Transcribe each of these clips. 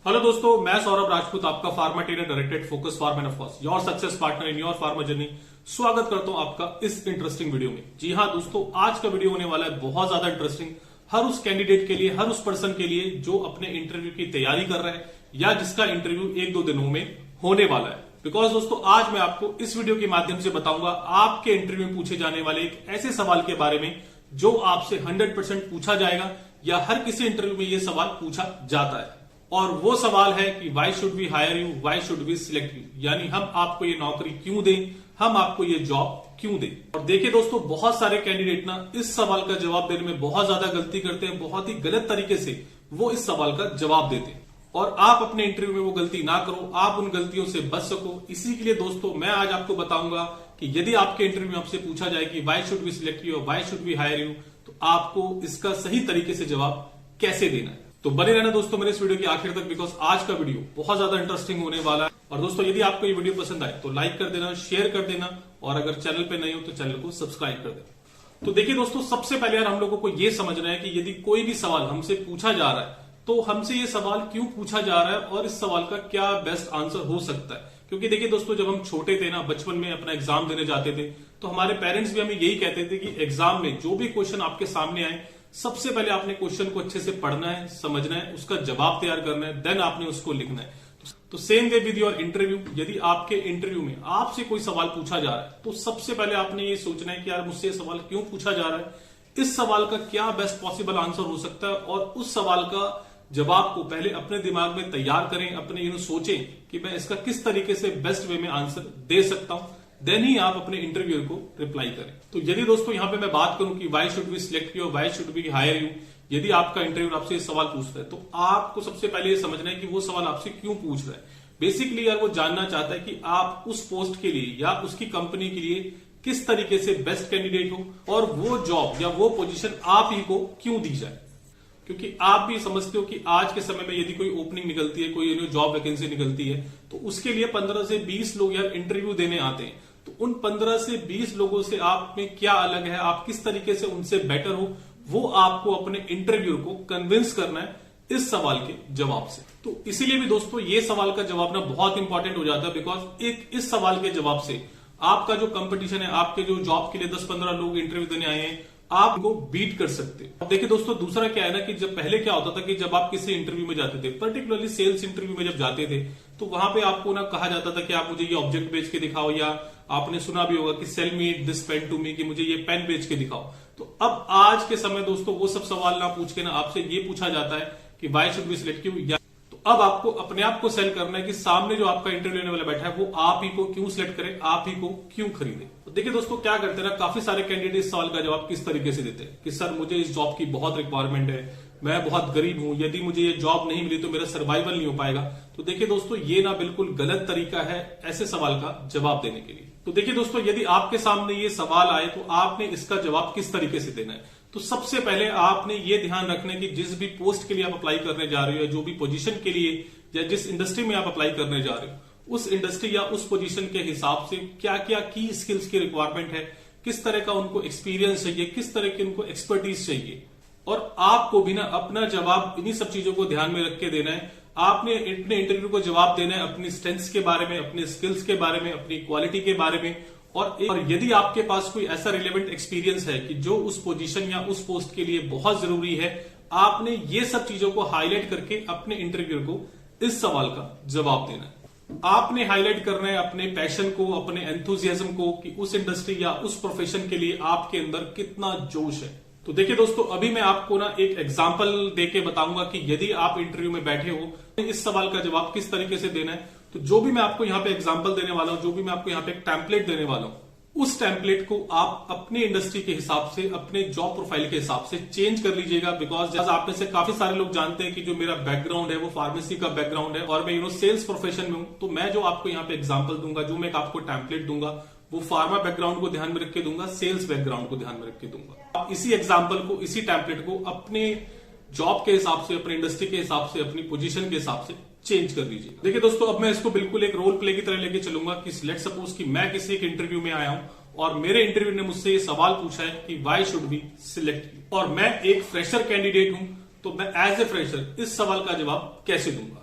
Hello दोस्तों, मैं सौरभ राजपूत, आपका pharma trainer directed focus pharma end of course your success partner in your pharma journey. स्वागत करता हूं आपका इस इंटरेस्टिंग वीडियो में। जी हां दोस्तों, आज का वीडियो होने वाला है बहुत ज्यादा इंटरेस्टिंग, हर उस कैंडिडेट के लिए, हर उस पर्सन के लिए जो अपने इंटरव्यू की तैयारी कर रहा है या जिसका इंटरव्यू एक दो दिनों में होने वाला है। बिकॉज दोस्तों, आज मैं आपको इस वीडियो के माध्यम से बताऊंगा आपके इंटरव्यू में पूछे जाने वाले एक ऐसे सवाल के बारे में जो आपसे 100% पूछा जाएगा या हर किसी इंटरव्यू में यह सवाल पूछा जाता है। और वो सवाल है कि why should we hire you, why should we select you, यानी हम आपको ये नौकरी क्यों दें, हम आपको ये जॉब क्यों दें। और देखिए दोस्तों, बहुत सारे कैंडिडेट ना इस सवाल का जवाब देने में बहुत ज्यादा गलती करते हैं, बहुत ही गलत तरीके से वो इस सवाल का जवाब देते हैं। और आप अपने इंटरव्यू में वो गलती ना करो, आप उन गलतियों से बच सको। इसी के लिए दोस्तों मैं आज आपको बताऊंगा कि यदि आपके इंटरव्यू में आपसे पूछा जाए कि why should we select you, why should we hire you, तो आपको इसका सही तरीके से जवाब कैसे देना है। तो बने रहना दोस्तों मेरे इस वीडियो के आखिर तक, बिकॉज आज का वीडियो बहुत ज्यादा इंटरेस्टिंग होने वाला है। और दोस्तों, यदि आपको ये वीडियो पसंद आए तो लाइक कर देना, शेयर कर देना, और अगर चैनल पे नहीं हो तो चैनल को सब्सक्राइब कर देना। तो देखिए दोस्तों, सबसे पहले यार हम लोगों को यह समझना है कि यदि कोई भी सवाल हमसे पूछा जा रहा है तो हमसे ये सवाल क्यों पूछा जा रहा है और इस सवाल का क्या बेस्ट आंसर हो सकता है। क्योंकि देखिए दोस्तों, जब हम छोटे थे ना, बचपन में अपना एग्जाम देने जाते थे, तो हमारे पेरेंट्स भी हमें यही कहते थे कि एग्जाम में जो भी क्वेश्चन आपके सामने आए, सबसे पहले आपने क्वेश्चन को अच्छे से पढ़ना है, समझना है, उसका जवाब तैयार करना है, देन आपने उसको लिखना है। तो same way with your interview, यदि आपके इंटरव्यू में आपसे कोई सवाल पूछा जा रहा है तो सबसे पहले आपने ये सोचना है कि यार मुझसे सवाल क्यों पूछा जा रहा है, इस सवाल का क्या बेस्ट पॉसिबल आंसर हो सकता है, और उस सवाल का जवाब को पहले अपने दिमाग में तैयार करें, अपने सोचें कि मैं इसका किस तरीके से बेस्ट वे में आंसर दे सकता हूं, देन ही आप अपने इंटरव्यू को रिप्लाई करें। तो यदि दोस्तों यहां पे मैं बात करूं कि why should we select you, why should we hire you, यदि आपका इंटरव्यू आपसे सवाल पूछता है तो आपको सबसे पहले ये समझना है कि वो सवाल आपसे क्यों पूछ रहा है। बेसिकली यार वो जानना चाहता है कि आप उस पोस्ट के लिए या उसकी कंपनी के लिए किस तरीके से बेस्ट कैंडिडेट हो, और वो जॉब या वो पोजीशन आप ही को क्यों दी जाए। क्योंकि आप भी समझते हो कि आज के समय में यदि कोई ओपनिंग निकलती है, कोई जॉब वैकेंसी निकलती है, तो उसके लिए 15 से 20 लोग यार इंटरव्यू देने आते हैं। तो उन 15 से 20 लोगों से आप में क्या अलग है, आप किस तरीके से उनसे बेटर हो, वो आपको अपने इंटरव्यू को कन्विंस करना है इस सवाल के जवाब से। तो इसीलिए भी दोस्तों ये सवाल का जवाब ना बहुत इंपॉर्टेंट हो जाता है, बिकॉज एक इस सवाल के जवाब से आपका जो कंपटीशन है, आपके जो जॉब के लिए 10-15 लोग इंटरव्यू देने आए हैं, आप उनको बीट कर सकते हैं। अब देखिए दोस्तों, दूसरा क्या है ना कि जब पहले क्या होता था कि जब आप किसी इंटरव्यू में जाते थे, पर्टिकुलरली सेल्स इंटरव्यू में जब जाते थे, तो वहां पे आपको ना कहा जाता था कि आप मुझे ये ऑब्जेक्ट बेच के दिखाओ, या आपने सुना भी होगा कि sell me this pen to me, कि मुझे ये पेन बेच के दिखाओ। तो अब आज के समय दोस्तों वो सब सवाल ना पूछ के ना आपसे ये पूछा जाता है कि why should we select you, या तो अब आपको अपने आप को सेल करना है कि सामने जो आपका इंटरव्यू लेने वाला बैठा है वो आप ही को क्यों सिलेक्ट करे, आप ही को क्यों खरीदे। तो देखिए दोस्तों, क्या करते हैं ना, काफी सारे कैंडिडेट इस सवाल का जवाब किस तरीके से देते हैं कि सर मुझे इस जॉब की बहुत रिक्वायरमेंट है, मैं बहुत गरीब हूं, यदि मुझे ये जॉब नहीं मिली तो मेरा सर्वाइवल नहीं हो पाएगा। तो देखिए दोस्तों, ये ना बिल्कुल गलत तरीका है ऐसे सवाल का जवाब देने के लिए। तो देखिए दोस्तों, यदि आपके सामने ये सवाल आए तो आपने इसका जवाब किस तरीके से देना है। तो सबसे पहले आपने ये ध्यान रखना है कि जिस भी पोस्ट के लिए आप अप्लाई करने जा रहे हो, या जो भी पोजीशन के लिए या जिस इंडस्ट्री में आप अप्लाई करने जा रहे हो, उस इंडस्ट्री या उस पोजीशन के हिसाब से क्या क्या की स्किल्स की रिक्वायरमेंट है, किस तरह का उनको एक्सपीरियंस चाहिए, किस तरह की उनको एक्सपर्टीज चाहिए, और आपको भी ना अपना जवाब इन्हीं सब चीजों को ध्यान में रख के देना है। आपने अपने इंटरव्यू को जवाब देना है अपनी स्ट्रेंथ्स के बारे में, अपने स्किल्स के बारे में, अपनी क्वालिटी के बारे में, और यदि आपके पास कोई ऐसा रिलेवेंट एक्सपीरियंस है कि जो उस पोजीशन या उस पोस्ट के लिए बहुत जरूरी है, आपने ये सब चीजों को हाईलाइट करके अपने इंटरव्यू को इस सवाल का जवाब देना है। आपने हाईलाइट करना है अपने पैशन को, अपने एंथुजियाज्म को, कि उस इंडस्ट्री या उस प्रोफेशन के लिए आपके अंदर कितना जोश है। तो देखिए दोस्तों, अभी मैं आपको ना एक एग्जांपल देके बताऊंगा कि यदि आप इंटरव्यू में बैठे हो, इस सवाल का जवाब किस तरीके से देना है। तो जो भी मैं आपको यहाँ पे एग्जांपल देने वाला हूं, जो भी मैं आपको यहाँ पे एक टेम्पलेट देने वाला हूं, उस टेम्पलेट को आप अपने इंडस्ट्री के हिसाब से, अपने जॉब प्रोफाइल के हिसाब से चेंज कर लीजिएगा। बिकॉज आप में से काफी सारे लोग जानते हैं कि जो मेरा बैकग्राउंड है वो फार्मेसी का बैकग्राउंड है, और मैं सेल्स प्रोफेशन में हूं। तो मैं जो आपको यहाँ पे एग्जाम्पल दूंगा, जो मैं आपको टेम्पलेट दूंगा, वो फार्मा बैकग्राउंड को ध्यान में रख के दूंगा, सेल्स बैकग्राउंड को ध्यान में रख के दूंगा। आप इसी एग्जाम्पल को, इसी टेम्पलेट को अपने जॉब के हिसाब से, अपने इंडस्ट्री के हिसाब से, अपनी पोजीशन के हिसाब से चेंज कर लीजिए। देखिए दोस्तों, अब मैं इसको बिल्कुल एक रोल प्ले की तरह लेके चलूंगा कि लेट्स सपोज कि मैं किसी एक इंटरव्यू में आया हूं और मेरे इंटरव्यू ने मुझसे ये सवाल पूछा है कि why should we select you, और मैं एक फ्रेशर कैंडिडेट हूं, तो मैं एज ए फ्रेशर इस सवाल का जवाब कैसे दूंगा।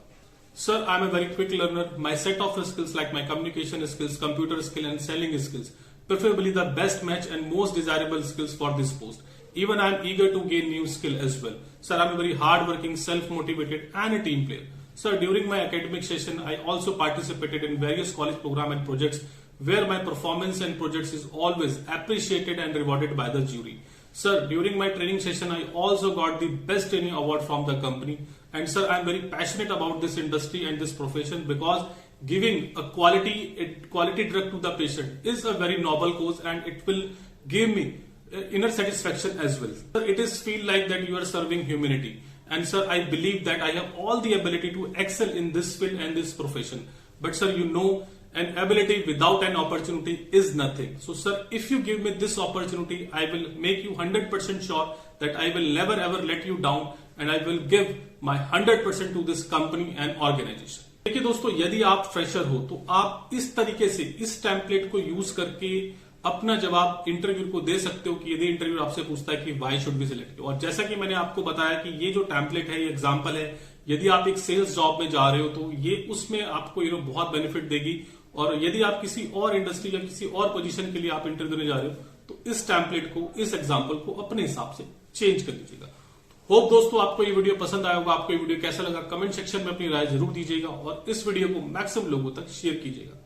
Sir, I'm a very quick learner. My set of skills like my communication skills, computer skill and selling skills, preferably the best match and most desirable skills for this post. Even I'm eager to gain new skill as well. Sir, I'm a very hardworking, self-motivated and a team player. Sir, during my academic session, I also participated in various college program and projects where my performance and projects is always appreciated and rewarded by the jury. Sir, during my training session, I also got the best training award from the company. And sir, I'm very passionate about this industry and this profession because giving a quality drug to the patient is a very noble cause and it will give me inner satisfaction as well. Sir, it is feel like that you are serving humanity. And sir, I believe that I have all the ability to excel in this field and this profession. But sir, you know, an ability without an opportunity is nothing. So sir, if you give me this opportunity, I will make you 100% sure that I will never ever let you down and I will give my 100% to this company and organization. देखिए दोस्तों, यदि आप fresher हो तो आप इस तरीके से इस टेम्पलेट को यूज करके अपना जवाब इंटरव्यू को दे सकते हो कि यदि इंटरव्यू आपसे पूछता है कि व्हाई शुड बी सिलेक्ट। और जैसा कि मैंने आपको बताया कि ये जो टेम्पलेट है, ये एग्जांपल है, यदि आप एक सेल्स जॉब में जा रहे हो तो ये उसमें आपको बहुत बेनिफिट देगी। और यदि आप किसी और इंडस्ट्री या किसी और पोजीशन के लिए आप इंटरव्यू देने जा रहे हो तो इस टेम्पलेट को, इस एग्जांपल को अपने हिसाब से चेंज कर दीजिएगा। होप दोस्तों आपको ये वीडियो पसंद आया होगा। आपको ये वीडियो कैसा लगा कमेंट सेक्शन में अपनी राय जरूर दीजिएगा और इस वीडियो को मैक्सिमम लोगों तक शेयर कीजिएगा।